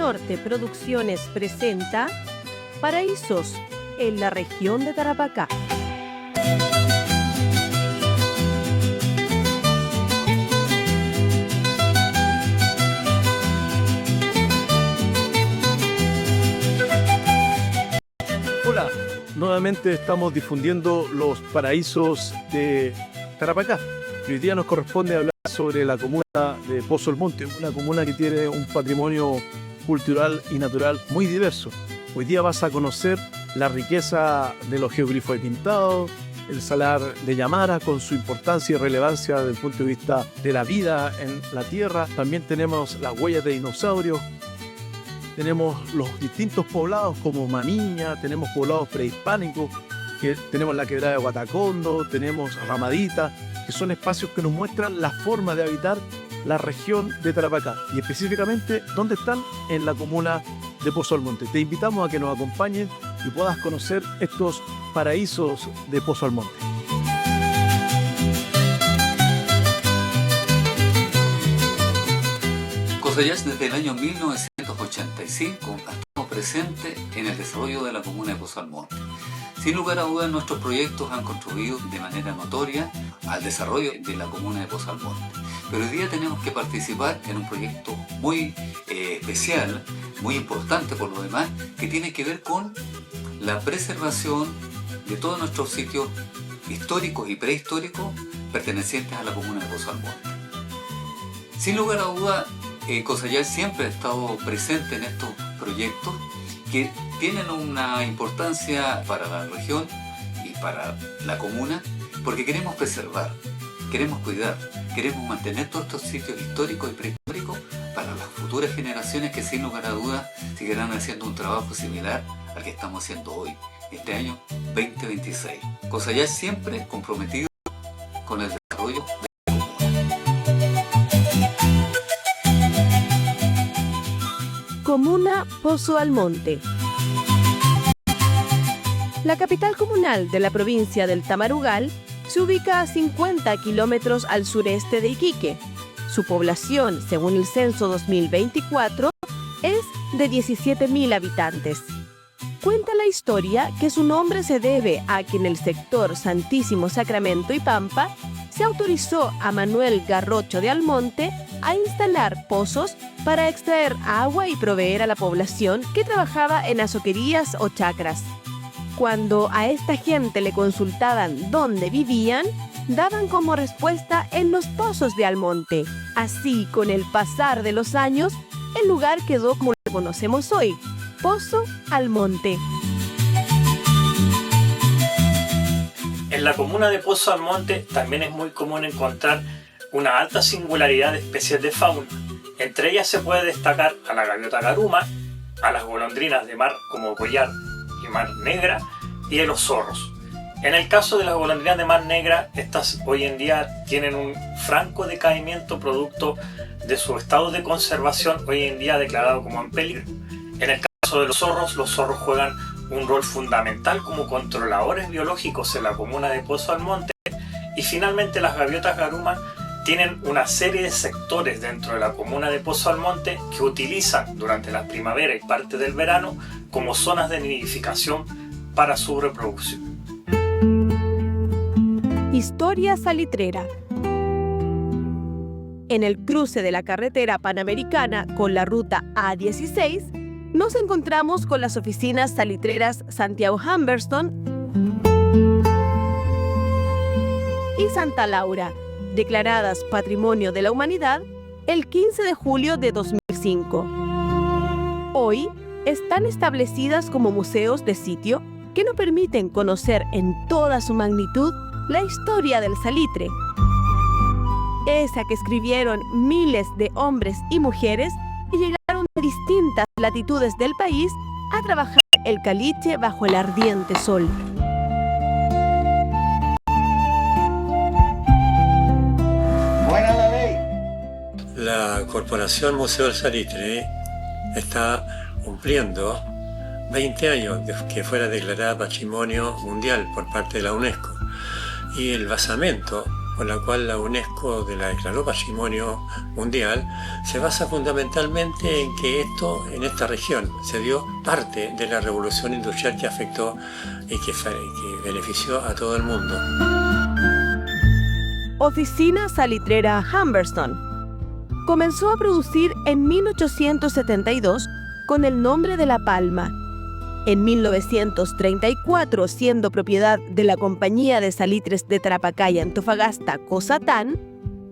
Norte Producciones presenta Paraísos en la región de Tarapacá. Hola, nuevamente estamos difundiendo los paraísos de Tarapacá. Y hoy día nos corresponde hablar sobre la comuna de Pozo Almonte, una comuna que tiene un patrimonio cultural y natural muy diverso. Hoy día vas a conocer la riqueza de los geoglifos de Pintado, el salar de Yamara con su importancia y relevancia desde el punto de vista de la vida en la tierra. También tenemos las huellas de dinosaurios. Tenemos los distintos poblados como Mamiña, tenemos poblados prehispánicos, tenemos la quebrada de Guatacondo, tenemos Ramadita, que son espacios que nos muestran la forma de habitar la región de Tarapacá y específicamente dónde están en la comuna de Pozo Almonte. Te invitamos a que nos acompañes y puedas conocer estos paraísos de Pozo Almonte. Cosayas desde el año 1985 ha estado presente en el desarrollo de la comuna de Pozo Almonte. Sin lugar a dudas, nuestros proyectos han contribuido de manera notoria al desarrollo de la comuna de Pozo Almonte. Pero hoy día tenemos que participar en un proyecto muy especial, muy importante por lo demás, que tiene que ver con la preservación de todos nuestros sitios históricos y prehistóricos pertenecientes a la comuna de Pozo Almonte. Sin lugar a dudas, Cosayas siempre ha estado presente en estos proyectos que tienen una importancia para la región y para la comuna porque queremos preservar, queremos cuidar, queremos mantener todos estos sitios históricos y prehistóricos para las futuras generaciones que sin lugar a dudas seguirán haciendo un trabajo similar al que estamos haciendo hoy, este año 2026. Cosayas siempre comprometido con el desarrollo de Comuna Pozo Almonte. La capital comunal de la provincia del Tamarugal se ubica a 50 kilómetros al sureste de Iquique. Su población, según el censo 2024, es de 17.000 habitantes. Cuenta la historia que su nombre se debe a que en el sector Santísimo Sacramento y Pampa se autorizó a Manuel Garrocho de Almonte a instalar pozos para extraer agua y proveer a la población que trabajaba en azoquerías o chacras. Cuando a esta gente le consultaban dónde vivían, daban como respuesta en los pozos de Almonte. Así, con el pasar de los años, el lugar quedó como lo conocemos hoy, Pozo Almonte. En la comuna de Pozo Almonte también es muy común encontrar una alta singularidad de especies de fauna. Entre ellas se puede destacar a la gaviota garuma, a las golondrinas de mar como collar y mar negra y a los zorros. En el caso de las golondrinas de mar negra, estas hoy en día tienen un franco decaimiento producto de su estado de conservación hoy en día declarado como en peligro. En el caso de los zorros juegan un rol fundamental como controladores biológicos en la comuna de Pozo Almonte. Y finalmente las gaviotas garuma tienen una serie de sectores dentro de la comuna de Pozo Almonte que utilizan durante la primavera y parte del verano como zonas de nidificación para su reproducción. Historia salitrera. En el cruce de la carretera panamericana con la ruta A16, nos encontramos con las oficinas salitreras Santiago Humberston y Santa Laura, declaradas Patrimonio de la Humanidad el 15 de julio de 2005. Hoy están establecidas como museos de sitio que nos permiten conocer en toda su magnitud la historia del salitre, esa que escribieron miles de hombres y mujeres y llegaron de distintas latitudes del país a trabajar el caliche bajo el ardiente sol. La Corporación Museo del Salitre está cumpliendo 20 años de que fuera declarada Patrimonio Mundial por parte de la UNESCO. Y el basamento por la cual la UNESCO la declaró Patrimonio Mundial, se basa fundamentalmente en que en esta región se dio parte de la revolución industrial que afectó y que benefició a todo el mundo. Oficina salitrera Humberstone. Comenzó a producir en 1872 con el nombre de La Palma. En 1934, siendo propiedad de la Compañía de Salitres de Tarapacá y Antofagasta, Cosatán,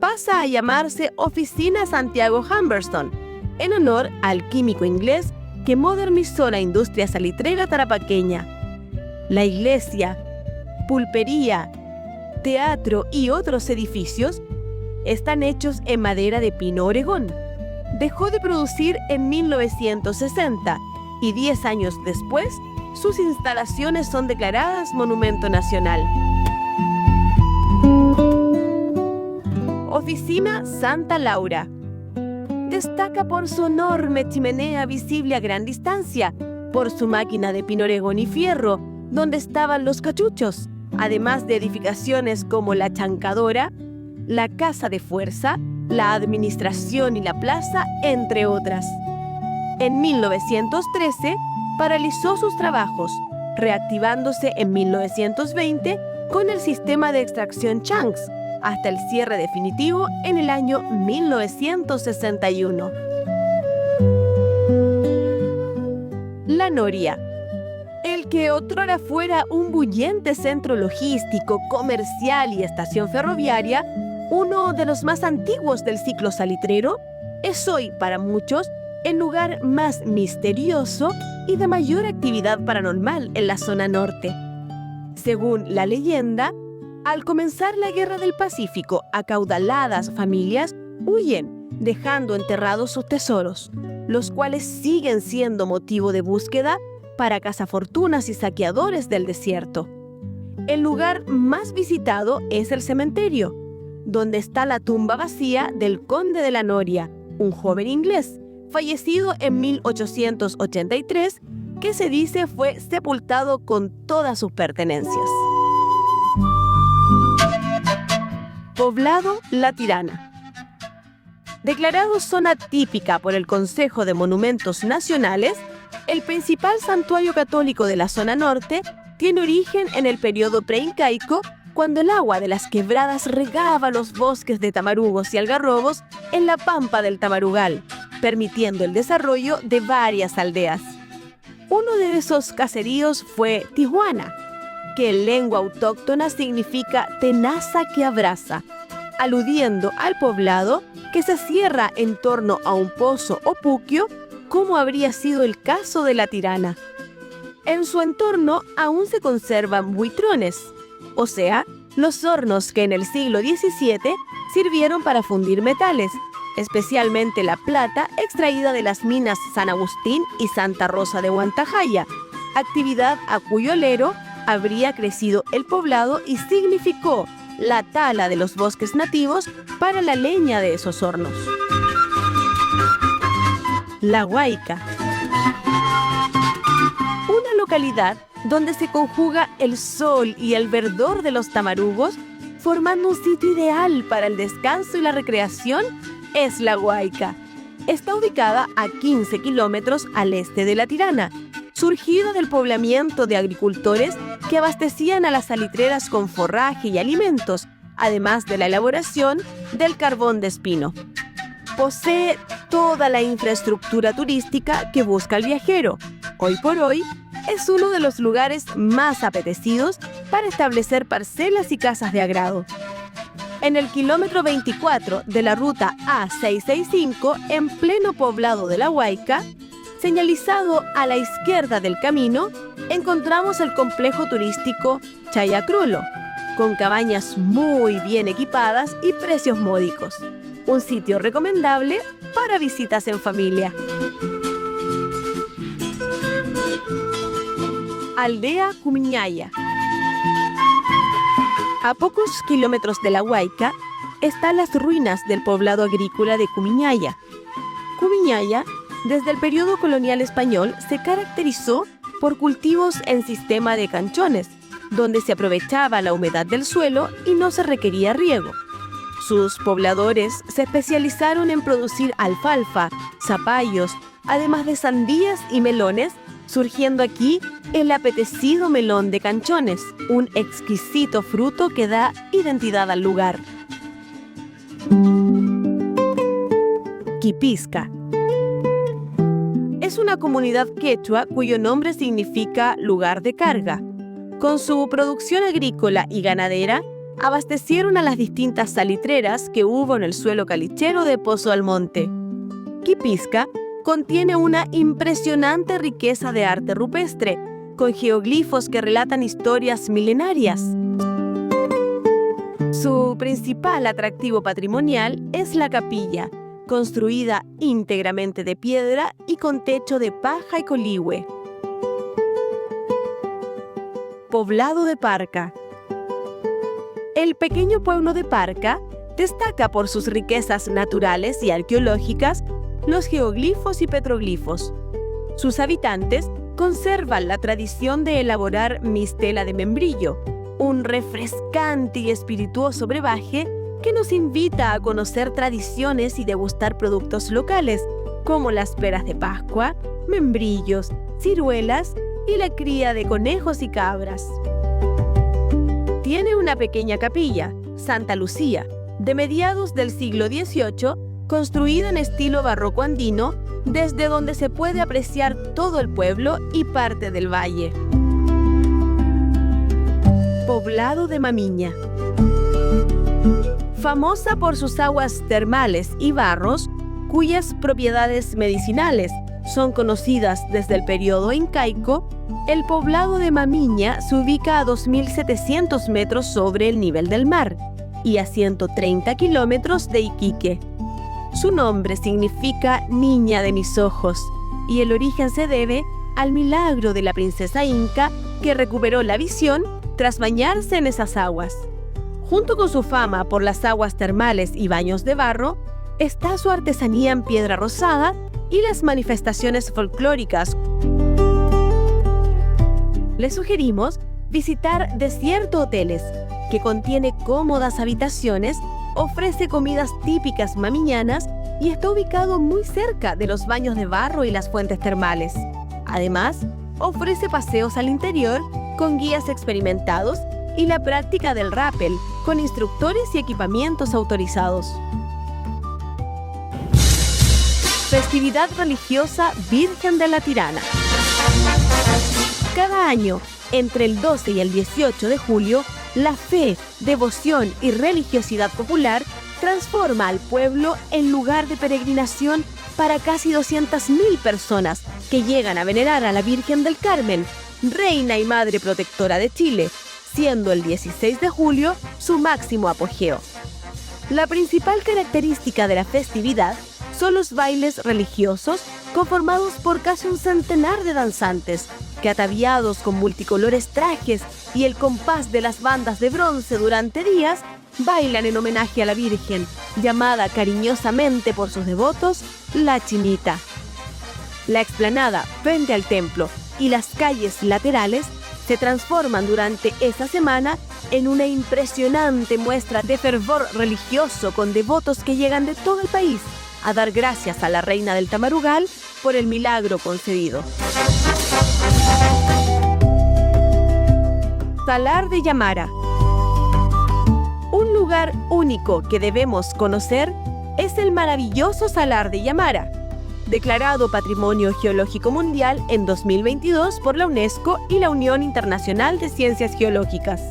pasa a llamarse Oficina Santiago Humberstone, en honor al químico inglés que modernizó la industria salitrera tarapaqueña. La iglesia, pulpería, teatro y otros edificios están hechos en madera de pino Oregón. Dejó de producir en 1960 y 10 años después, sus instalaciones son declaradas Monumento Nacional. Oficina Santa Laura. Destaca por su enorme chimenea visible a gran distancia, por su máquina de pino Oregón y fierro, donde estaban los cachuchos, además de edificaciones como la Chancadora, la Casa de Fuerza, la Administración y la Plaza, entre otras. En 1913 paralizó sus trabajos, reactivándose en 1920 con el sistema de extracción Changs, hasta el cierre definitivo en el año 1961. La Noria. El que otrora fuera un bullente centro logístico, comercial y estación ferroviaria, uno de los más antiguos del ciclo salitrero, es hoy para muchos el lugar más misterioso y de mayor actividad paranormal en la zona norte. Según la leyenda, al comenzar la Guerra del Pacífico, acaudaladas familias huyen, dejando enterrados sus tesoros, los cuales siguen siendo motivo de búsqueda para cazafortunas y saqueadores del desierto. El lugar más visitado es el cementerio, donde está la tumba vacía del conde de la Noria, un joven inglés, fallecido en 1883, que se dice fue sepultado con todas sus pertenencias. Poblado La Tirana. Declarado zona típica por el Consejo de Monumentos Nacionales, el principal santuario católico de la zona norte tiene origen en el periodo preincaico, cuando el agua de las quebradas regaba los bosques de tamarugos y algarrobos en la pampa del Tamarugal, permitiendo el desarrollo de varias aldeas. Uno de esos caseríos fue Tijuana, que en lengua autóctona significa tenaza que abraza, aludiendo al poblado que se cierra en torno a un pozo o puquio, como habría sido el caso de La Tirana. En su entorno aún se conservan buitrones, o sea, los hornos que en el siglo XVII sirvieron para fundir metales, especialmente la plata extraída de las minas San Agustín y Santa Rosa de Huantajaya, actividad a cuyo lero habría crecido el poblado y significó la tala de los bosques nativos para la leña de esos hornos. La Huayca. Una localidad donde se conjuga el sol y el verdor de los tamarugos, formando un sitio ideal para el descanso y la recreación, es La Huayca. Está ubicada a 15 kilómetros al este de La Tirana, surgida del poblamiento de agricultores que abastecían a las salitreras con forraje y alimentos, además de la elaboración del carbón de espino. Posee toda la infraestructura turística que busca el viajero. Hoy por hoy, es uno de los lugares más apetecidos para establecer parcelas y casas de agrado. En el kilómetro 24 de la ruta A665, en pleno poblado de La Huayca, señalizado a la izquierda del camino, encontramos el complejo turístico Chayacrulo, con cabañas muy bien equipadas y precios módicos. Un sitio recomendable para visitas en familia. Aldea Cumiñaya. A pocos kilómetros de La Huayca están las ruinas del poblado agrícola de Cumiñaya. Cumiñaya, desde el periodo colonial español, se caracterizó por cultivos en sistema de canchones, donde se aprovechaba la humedad del suelo y no se requería riego. Sus pobladores se especializaron en producir alfalfa, zapallos, además de sandías y melones, surgiendo aquí el apetecido melón de Canchones, un exquisito fruto que da identidad al lugar. Quipisca. Es una comunidad quechua cuyo nombre significa lugar de carga. Con su producción agrícola y ganadera, abastecieron a las distintas salitreras que hubo en el suelo calichero de Pozo Almonte. Quipisca contiene una impresionante riqueza de arte rupestre, con geoglifos que relatan historias milenarias. Su principal atractivo patrimonial es la capilla, construida íntegramente de piedra y con techo de paja y coligüe. Poblado de Parca. El pequeño pueblo de Parca destaca por sus riquezas naturales y arqueológicas, los geoglifos y petroglifos. Sus habitantes conservan la tradición de elaborar mistela de membrillo, un refrescante y espirituoso brebaje que nos invita a conocer tradiciones y degustar productos locales, como las peras de Pascua, membrillos, ciruelas y la cría de conejos y cabras. Tiene una pequeña capilla, Santa Lucía, de mediados del siglo XVIII, construida en estilo barroco andino, desde donde se puede apreciar todo el pueblo y parte del valle. Poblado de Mamiña. Famosa por sus aguas termales y barros, cuyas propiedades medicinales son conocidas desde el periodo incaico, el poblado de Mamiña se ubica a 2.700 metros sobre el nivel del mar y a 130 kilómetros de Iquique. Su nombre significa niña de mis ojos y el origen se debe al milagro de la princesa inca que recuperó la visión tras bañarse en esas aguas. Junto con su fama por las aguas termales y baños de barro, está su artesanía en piedra rosada y las manifestaciones folclóricas. Les sugerimos visitar Desierto Hoteles, que contiene cómodas habitaciones, ofrece comidas típicas mamiñanas y está ubicado muy cerca de los baños de barro y las fuentes termales. Además, ofrece paseos al interior con guías experimentados y la práctica del rappel con instructores y equipamientos autorizados. Festividad religiosa Virgen de la Tirana. Cada año, entre el 12 y el 18 de julio, la fe, devoción y religiosidad popular transforma al pueblo en lugar de peregrinación para casi 200.000 personas que llegan a venerar a la Virgen del Carmen, Reina y Madre Protectora de Chile, siendo el 16 de julio su máximo apogeo. La principal característica de la festividad son los bailes religiosos conformados por casi un centenar de danzantes que, ataviados con multicolores trajes y el compás de las bandas de bronce durante días, bailan en homenaje a la Virgen, llamada cariñosamente por sus devotos la Chinita. La explanada frente al templo y las calles laterales se transforman durante esa semana en una impresionante muestra de fervor religioso con devotos que llegan de todo el país a dar gracias a la Reina del Tamarugal por el milagro concedido. Salar de Yamara. Un lugar único que debemos conocer es el maravilloso Salar de Yamara, declarado Patrimonio Geológico Mundial en 2022 por la UNESCO y la Unión Internacional de Ciencias Geológicas.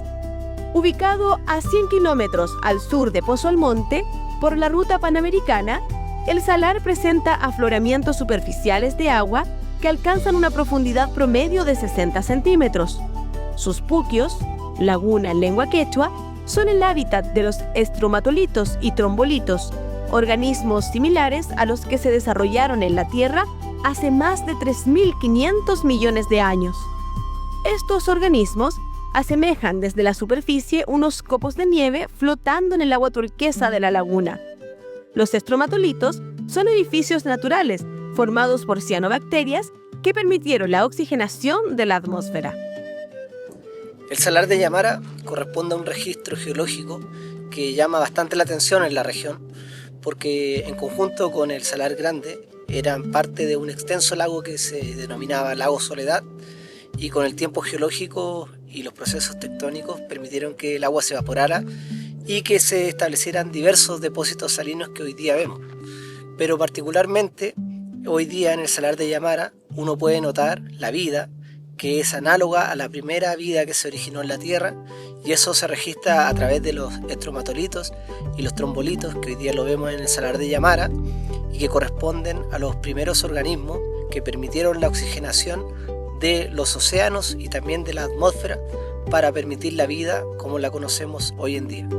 Ubicado a 100 kilómetros al sur de Pozo Almonte, por la ruta panamericana, el salar presenta afloramientos superficiales de agua que alcanzan una profundidad promedio de 60 centímetros. Sus puquios, laguna en lengua quechua, son el hábitat de los estromatolitos y trombolitos, organismos similares a los que se desarrollaron en la Tierra hace más de 3.500 millones de años. Estos organismos asemejan desde la superficie unos copos de nieve flotando en el agua turquesa de la laguna. Los estromatolitos son edificios naturales formados por cianobacterias que permitieron la oxigenación de la atmósfera. El Salar de Yamara corresponde a un registro geológico que llama bastante la atención en la región, porque en conjunto con el Salar Grande eran parte de un extenso lago que se denominaba Lago Soledad, y con el tiempo geológico y los procesos tectónicos permitieron que el agua se evaporara y que se establecieran diversos depósitos salinos que hoy día vemos. Pero particularmente hoy día en el Salar de Yamara uno puede notar la vida que es análoga a la primera vida que se originó en la Tierra, y eso se registra a través de los estromatolitos y los trombolitos que hoy día lo vemos en el Salar de Yamara y que corresponden a los primeros organismos que permitieron la oxigenación de los océanos y también de la atmósfera para permitir la vida como la conocemos hoy en día.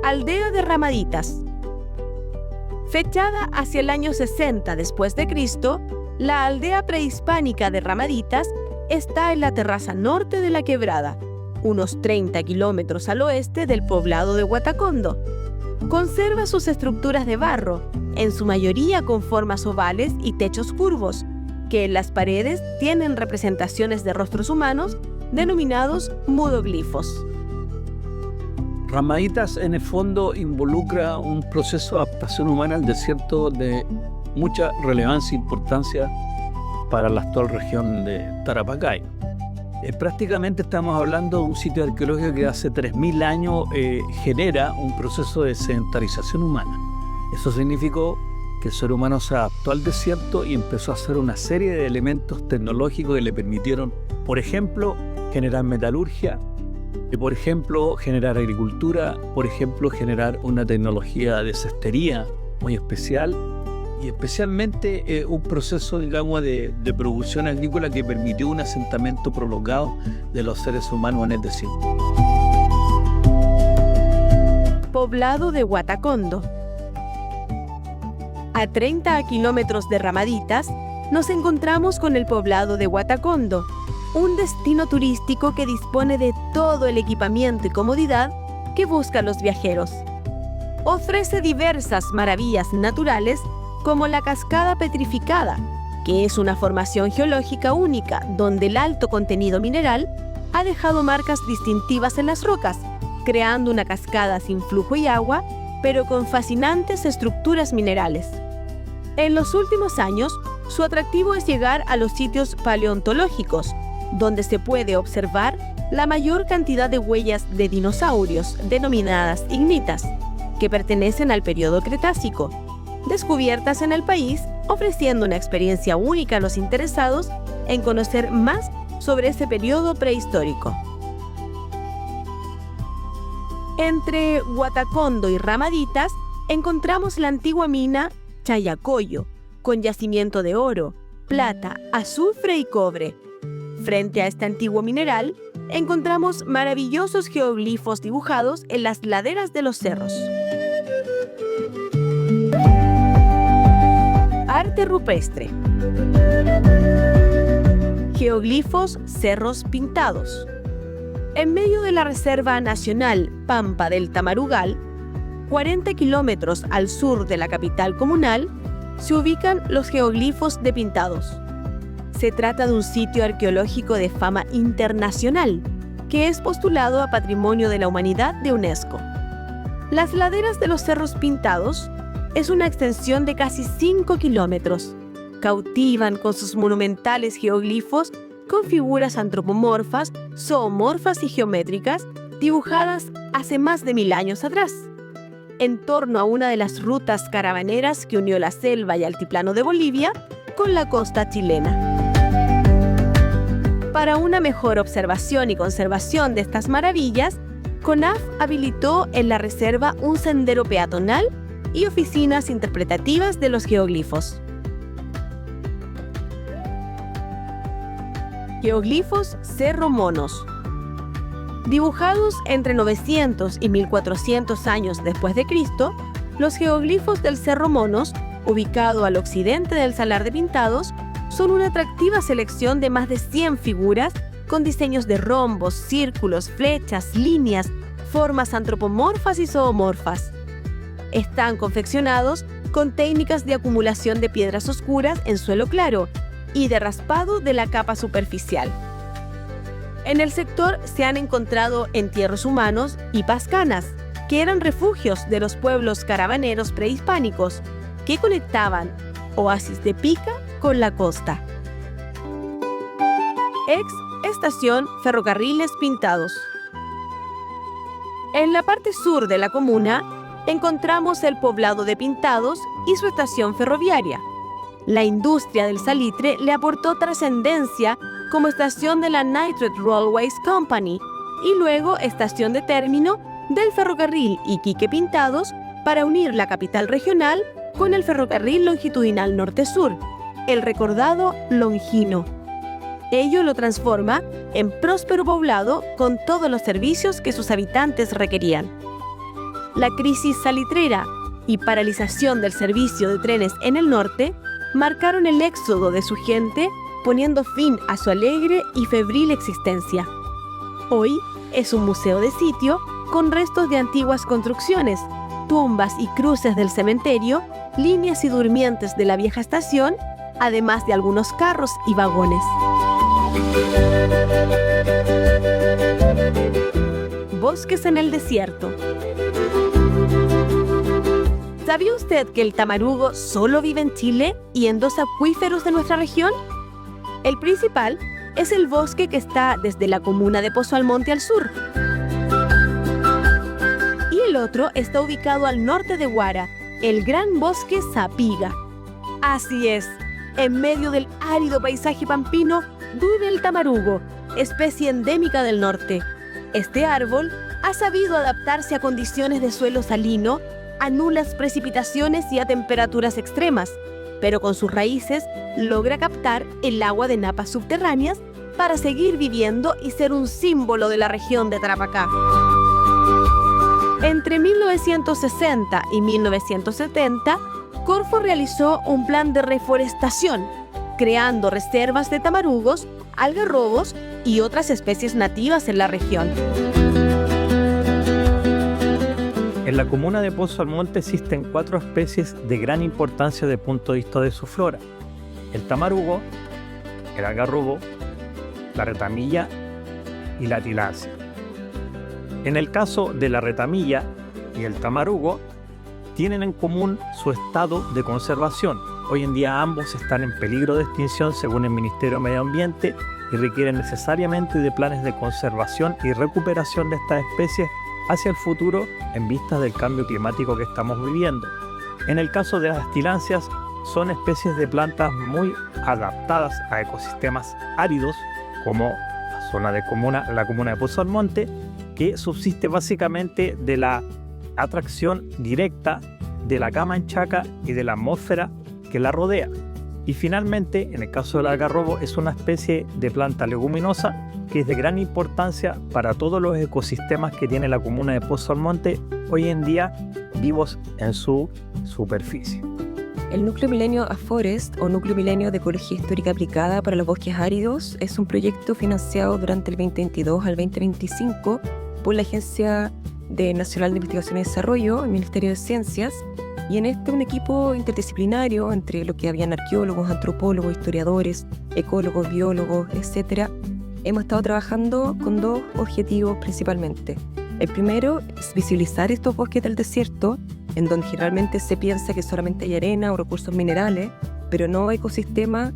Aldea de Ramaditas. Fechada hacia el año 60 después de Cristo, la aldea prehispánica de Ramaditas está en la terraza norte de la quebrada, unos 30 kilómetros al oeste del poblado de Huatacondo. Conserva sus estructuras de barro, en su mayoría con formas ovales y techos curvos, que en las paredes tienen representaciones de rostros humanos denominados mudoglifos. Ramaditas en el fondo involucra un proceso de adaptación humana al desierto de mucha relevancia e importancia para la actual región de Tarapacay. Prácticamente estamos hablando de un sitio arqueológico que hace 3.000 años genera un proceso de sedentarización humana. Eso significó que el ser humano se adaptó al desierto y empezó a hacer una serie de elementos tecnológicos que le permitieron, por ejemplo, generar metalurgia, por ejemplo, generar agricultura, por ejemplo, generar una tecnología de cestería muy especial y especialmente un proceso, digamos, de producción agrícola que permitió un asentamiento prolongado de los seres humanos en el desierto. Poblado de Huatacondo. A 30 kilómetros de Ramaditas, nos encontramos con el poblado de Huatacondo, un destino turístico que dispone de todo el equipamiento y comodidad que buscan los viajeros. Ofrece diversas maravillas naturales como la cascada petrificada, que es una formación geológica única donde el alto contenido mineral ha dejado marcas distintivas en las rocas, creando una cascada sin flujo y agua, pero con fascinantes estructuras minerales. En los últimos años, su atractivo es llegar a los sitios paleontológicos, donde se puede observar la mayor cantidad de huellas de dinosaurios, denominadas ignitas, que pertenecen al periodo Cretácico, descubiertas en el país, ofreciendo una experiencia única a los interesados en conocer más sobre ese periodo prehistórico. Entre Huatacondo y Ramaditas encontramos la antigua mina Chayacoyo, con yacimiento de oro, plata, azufre y cobre. Frente a este antiguo mineral, encontramos maravillosos geoglifos dibujados en las laderas de los cerros. Arte rupestre. Geoglifos cerros pintados. En medio de la Reserva Nacional Pampa del Tamarugal, 40 kilómetros al sur de la capital comunal, se ubican los geoglifos de Pintados. Se trata de un sitio arqueológico de fama internacional, que es postulado a Patrimonio de la Humanidad de UNESCO. Las laderas de los Cerros Pintados es una extensión de casi 5 kilómetros. Cautivan con sus monumentales geoglifos con figuras antropomorfas, zoomorfas y geométricas dibujadas hace más de 1000 años atrás, en torno a una de las rutas caravaneras que unió la selva y altiplano de Bolivia con la costa chilena. Para una mejor observación y conservación de estas maravillas, CONAF habilitó en la reserva un sendero peatonal y oficinas interpretativas de los geoglifos. Geoglifos Cerro Monos. Dibujados entre 900 y 1400 años después de Cristo, los geoglifos del Cerro Monos, ubicado al occidente del Salar de Pintados, son una atractiva selección de más de 100 figuras con diseños de rombos, círculos, flechas, líneas, formas antropomorfas y zoomorfas. Están confeccionados con técnicas de acumulación de piedras oscuras en suelo claro y de raspado de la capa superficial. En el sector se han encontrado entierros humanos y pascanas, que eran refugios de los pueblos caravaneros prehispánicos, que conectaban Oasis de Pica con la costa. Ex Estación Ferrocarriles Pintados. En la parte sur de la comuna encontramos el poblado de Pintados y su estación ferroviaria. La industria del salitre le aportó trascendencia como estación de la Nitrate Railways Company y luego estación de término del ferrocarril Iquique-Pintados para unir la capital regional con el ferrocarril longitudinal norte-sur, el recordado Longino. Ello lo transforma en próspero poblado con todos los servicios que sus habitantes requerían. La crisis salitrera y paralización del servicio de trenes en el norte marcaron el éxodo de su gente, poniendo fin a su alegre y febril existencia. Hoy es un museo de sitio con restos de antiguas construcciones, tumbas y cruces del cementerio, líneas y durmientes de la vieja estación, además de algunos carros y vagones. Bosques en el desierto. ¿Sabía usted que el tamarugo solo vive en Chile y en 2 acuíferos de nuestra región? El principal es el bosque que está desde la comuna de Pozo Almonte al sur. Y el otro está ubicado al norte de Huara, el Gran Bosque Sapiga. Así es, en medio del árido paisaje pampino vive el tamarugo, especie endémica del norte. Este árbol ha sabido adaptarse a condiciones de suelo salino, a nulas precipitaciones y a temperaturas extremas, pero con sus raíces logra captar el agua de napas subterráneas para seguir viviendo y ser un símbolo de la región de Tarapacá. Entre 1960 y 1970, Corfo realizó un plan de reforestación, creando reservas de tamarugos, algarrobos y otras especies nativas en la región. En la comuna de Pozo Almonte existen 4 especies de gran importancia desde el punto de vista de su flora: el tamarugo, el algarrobo, la retamilla y la tilacia. En el caso de la retamilla y el tamarugo, tienen en común su estado de conservación. Hoy en día ambos están en peligro de extinción según el Ministerio de Medio Ambiente y requieren necesariamente de planes de conservación y recuperación de estas especies hacia el futuro en vista del cambio climático que estamos viviendo. En el caso de las tilancias, son especies de plantas muy adaptadas a ecosistemas áridos, como la zona de la comuna de Pozo Almonte, que subsiste básicamente de la atracción directa de la cama en chaca y de la atmósfera que la rodea. Y finalmente, en el caso del algarrobo, es una especie de planta leguminosa que es de gran importancia para todos los ecosistemas que tiene la comuna de Pozo Almonte hoy en día vivos en su superficie. El Núcleo Milenio Aforest, o Núcleo Milenio de Ecología Histórica Aplicada para los Bosques Áridos, es un proyecto financiado durante el 2022 al 2025 por la Agencia Nacional de Investigación y Desarrollo, el Ministerio de Ciencias, y en este un equipo interdisciplinario entre lo que habían arqueólogos, antropólogos, historiadores, ecólogos, biólogos, etc. Hemos estado trabajando con 2 objetivos principalmente. El primero es visibilizar estos bosques del desierto, en donde generalmente se piensa que solamente hay arena o recursos minerales, pero no ecosistemas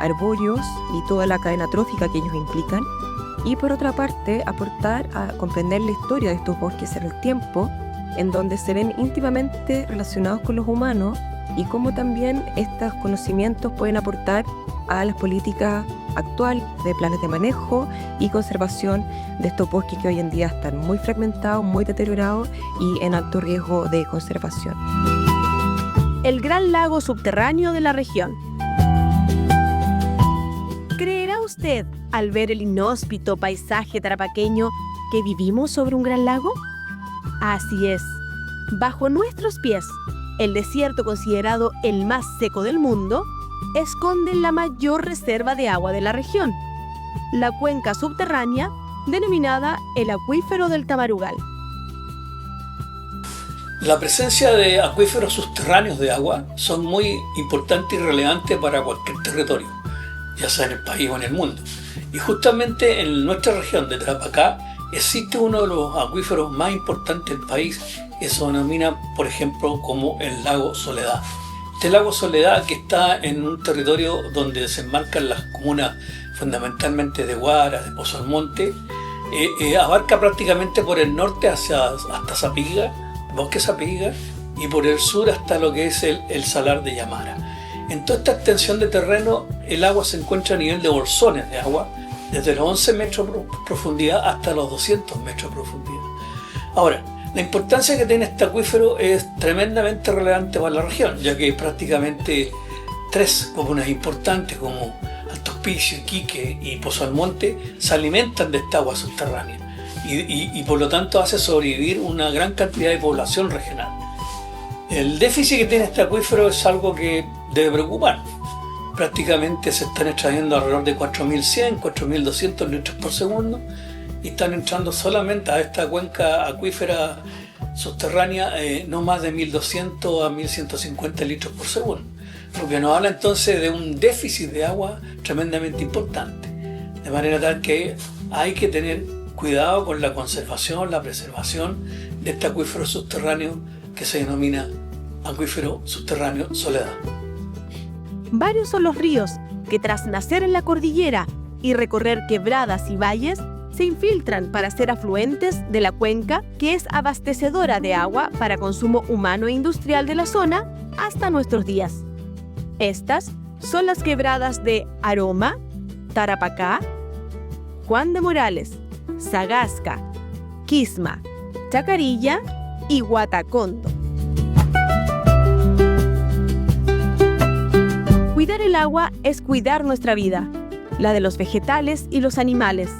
arbóreos y toda la cadena trófica que ellos implican. Y por otra parte, aportar a comprender la historia de estos bosques en el tiempo, en donde se ven íntimamente relacionados con los humanos y cómo también estos conocimientos pueden aportar a las políticas actuales de planes de manejo y conservación de estos bosques que hoy en día están muy fragmentados, muy deteriorados y en alto riesgo de conservación. El gran lago subterráneo de la región. ¿Creerá usted, al ver el inhóspito paisaje tarapaqueño, que vivimos sobre un gran lago? Así es. Bajo nuestros pies, el desierto considerado el más seco del mundo, esconde la mayor reserva de agua de la región, la cuenca subterránea denominada el acuífero del Tamarugal. La presencia de acuíferos subterráneos de agua son muy importantes y relevantes para cualquier territorio, ya sea en el país o en el mundo. Y justamente en nuestra región de Tarapacá existe uno de los acuíferos más importantes del país, que se denomina, por ejemplo, como el lago Soledad. Este lago Soledad, que está en un territorio donde se enmarcan las comunas fundamentalmente de Huaraz, de Pozo Almonte, abarca prácticamente por el norte hasta Zapiga, Bosque Zapiga, y por el sur hasta lo que es el Salar de Yamara. En toda esta extensión de terreno, el agua se encuentra a nivel de bolsones de agua, desde los 11 metros de profundidad hasta los 200 metros de profundidad. Ahora, la importancia que tiene este acuífero es tremendamente relevante para la región, ya que hay prácticamente 3 comunas importantes como Alto Hospicio, Iquique y Pozo Almonte se alimentan de esta agua subterránea y por lo tanto hace sobrevivir una gran cantidad de población regional. El déficit que tiene este acuífero es algo que debe preocupar. Prácticamente se están extrayendo alrededor de 4.100, 4.200 litros por segundo y están entrando solamente a esta cuenca acuífera subterránea no más de 1.200 a 1.150 litros por segundo, lo que nos habla entonces de un déficit de agua tremendamente importante, de manera tal que hay que tener cuidado con la conservación, la preservación de este acuífero subterráneo que se denomina acuífero subterráneo Soledad. Varios son los ríos que tras nacer en la cordillera y recorrer quebradas y valles, se infiltran para ser afluentes de la cuenca que es abastecedora de agua para consumo humano e industrial de la zona hasta nuestros días. Estas son las quebradas de Aroma, Tarapacá, Juan de Morales, Sagasca, Quisma, Chacarilla y Huatacondo. Cuidar el agua es cuidar nuestra vida, la de los vegetales y los animales.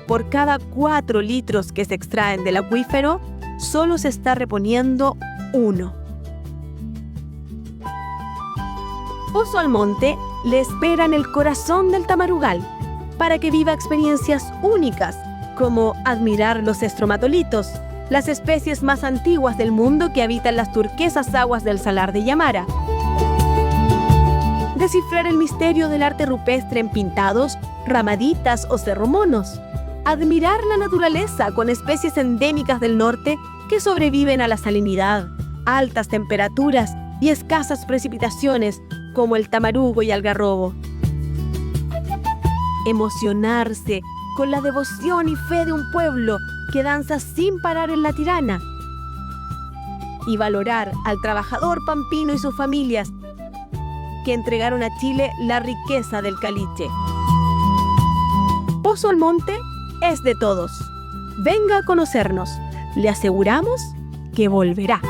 Por cada 4 litros que se extraen del acuífero, solo se está reponiendo 1. Pozo Almonte le espera en el corazón del Tamarugal para que viva experiencias únicas, como admirar los estromatolitos, las especies más antiguas del mundo que habitan las turquesas aguas del Salar de Yamara, descifrar el misterio del arte rupestre en pintados, ramaditas o cerromonos, admirar la naturaleza con especies endémicas del norte que sobreviven a la salinidad, altas temperaturas y escasas precipitaciones como el tamarugo y algarrobo. Emocionarse con la devoción y fe de un pueblo que danza sin parar en la Tirana. Y valorar al trabajador pampino y sus familias que entregaron a Chile la riqueza del caliche. Pozo Almonte es de todos. Venga a conocernos. Le aseguramos que volverá.